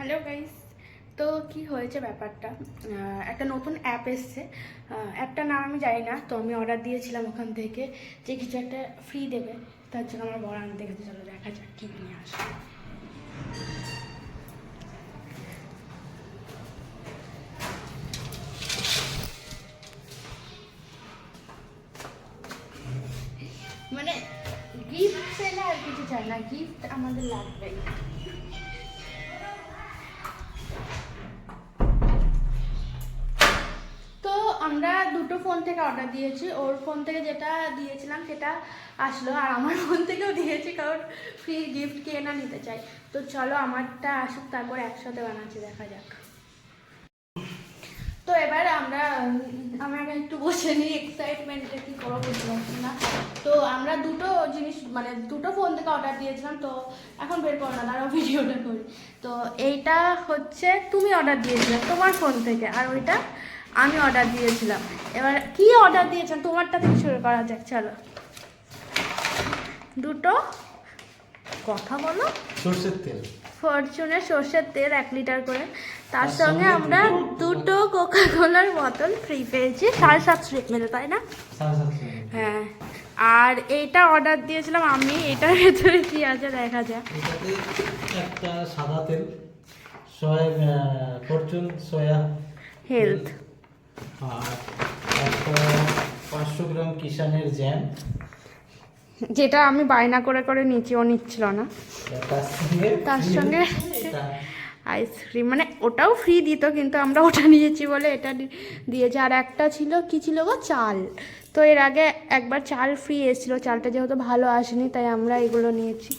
Hello guys, তো কি হয়েছে ব্যাপারটা, একটা নতুন অ্যাপ এসছে। অ্যাপটার নাম আমি জানি না, তো আমি অর্ডার দিয়েছিলাম ওখান থেকে যে কিছু একটা ফ্রি দেবে। তার জন্য আমার বড় আনতে গেছে। চলো দেখা যাক কী নিয়ে আসে। মানে গিফট পেলে আর কিছু চাই না, গিফট আমাদের লাগবেই। তো আমরা দুটো ফোন থেকে অর্ডার দিয়েছি। ওর ফোন থেকে যেটা দিয়েছিলাম সেটা আসলো, আর আমার ফোন থেকেও দিয়েছি, কারণ ফ্রি গিফট কে না নিতে চাই। তো চলো আমারটা আসুক, তারপর একসাথে বানাচ্ছি, দেখা যাক। তো এবার আমাকে একটু বসে নিই, এক্সাইটমেন্টে কী করবো বুঝতে পারছি না। তো আমরা দুটো জিনিস মানে দুটো ফোন থেকে অর্ডার দিয়েছিলাম। তো এখন বের করো না, দাঁড়াও ভিডিওটা করি। তো এইটা হচ্ছে তুমি অর্ডার দিয়েছিলে তোমার ফোন থেকে, আর ওইটা আমি অর্ডার দিয়েছিলাম। এবার কি অর্ডার দিয়েছেন তোমারটা থেকে শুরু করা যাক, চলো। দুটো কথা বলো। সরষের তেল, ফরচুনের সর্ষের তেল 1 লিটার করে। তার সঙ্গে আমরা দুটো কোকা কোলার বোতল ফ্রি পেয়েছি 750 ml, তাই না? হ্যাঁ। আর এইটা অর্ডার দিয়েছিলাম আমি। এটার ভেতরে কি আছে দেখা যাক। এটাতে একটা সাদা তেল, ফরচুন সয়া হেলথ, আর একটা 500 গ্রাম কিষানের জ্যাম, যেটা আমি বায়না করে করে নিচ্ছি, ও নিচ্ছিল না। তার সঙ্গে আইসক্রিম, মানে ওটাও ফ্রি দিত, কিন্তু আমরা ওটা নিয়েছি বলে এটা দিয়েছে। আর একটা ছিল কি ছিল গো, চাল। তো এর আগে একবার চাল ফ্রি এসেছিলো, চালটা যেহেতু ভালো আসেনি, তাই আমরা এগুলো নিয়েছি।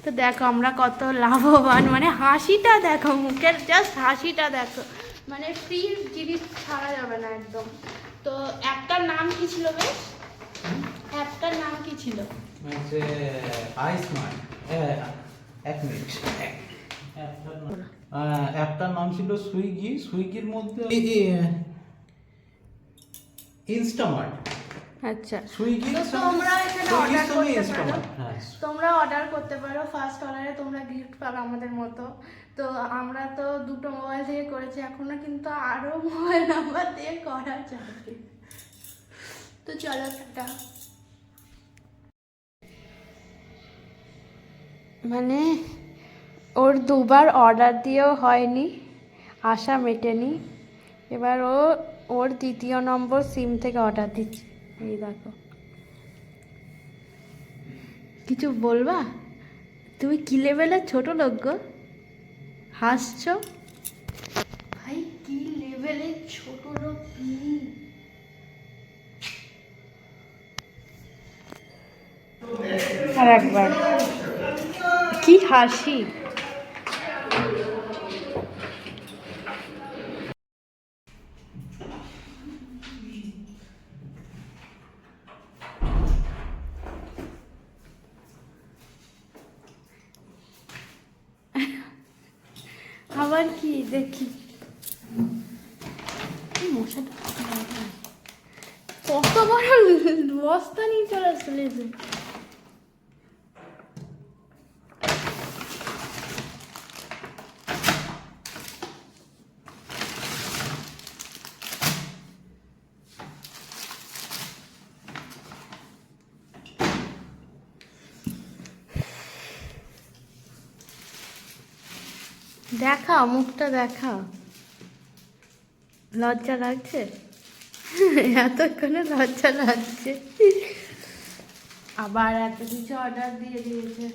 তো দেখো আমরা কত লাভবান, মানে হাসিটা দেখো, মুখের জাস্ট হাসিটা দেখো, মানে ফ্রি জিনিস ছাড়া যাবে না একদম। তো অ্যাপটার নাম কি ছিল বেশ? অ্যাপটার নাম কি ছিল? আইসমার্ট। এক মিনিট। অ্যাপটার নাম ছিল সুইগি। সুইগির মধ্যে ইনস্টামার্ট। আচ্ছা, সুইগি তোমরা এখানে অর্ডার করতে পারো। হ্যাঁ, তোমরা অর্ডার করতে পারো, ফার্স্ট অর্ডারে তোমরা গিফট পাবে আমাদের মতো। তো আমরা তো দুটো মোবাইল থেকে করেছি, এখনো কিন্তু আরো মোবাইল নাম্বার দিয়ে করা যাবে। তো চলো টাটা। মানে ওর দুবার অর্ডার দিয়েও হয়নি, আশা মেটেনি। এবার ওর দ্বিতীয় নম্বর সিম থেকে অর্ডার দিচ্ছে। এই দেখো, কিছু বলবা? তুমি কি লেভেলের ছোট লোক গো, হাসছো? ভাই কি লেভেলের ছোট লোক তুমি। আর একবার কি হাসি। আবার কি দেখি, মশাটা কত বড় বস্তা নিয়ে চলে আসলে। দেখাও মুখটা, দেখাও। লজ্জা লাগছে? এতক্ষণে লজ্জা লাগছে। আবার এত কিছু অর্ডার দিয়ে দিয়েছে।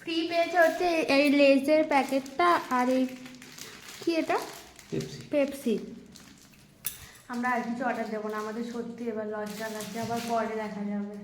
ফ্রি পেয়েছে হচ্ছে এই লেজের প্যাকেটটা, আর এই কি এটা, পেপসি। আমরা আর কিছু অর্ডার দেবো না, আমাদের সত্যি এবার লজ্জা লাগছে, আবার পরে দেখা যাবে।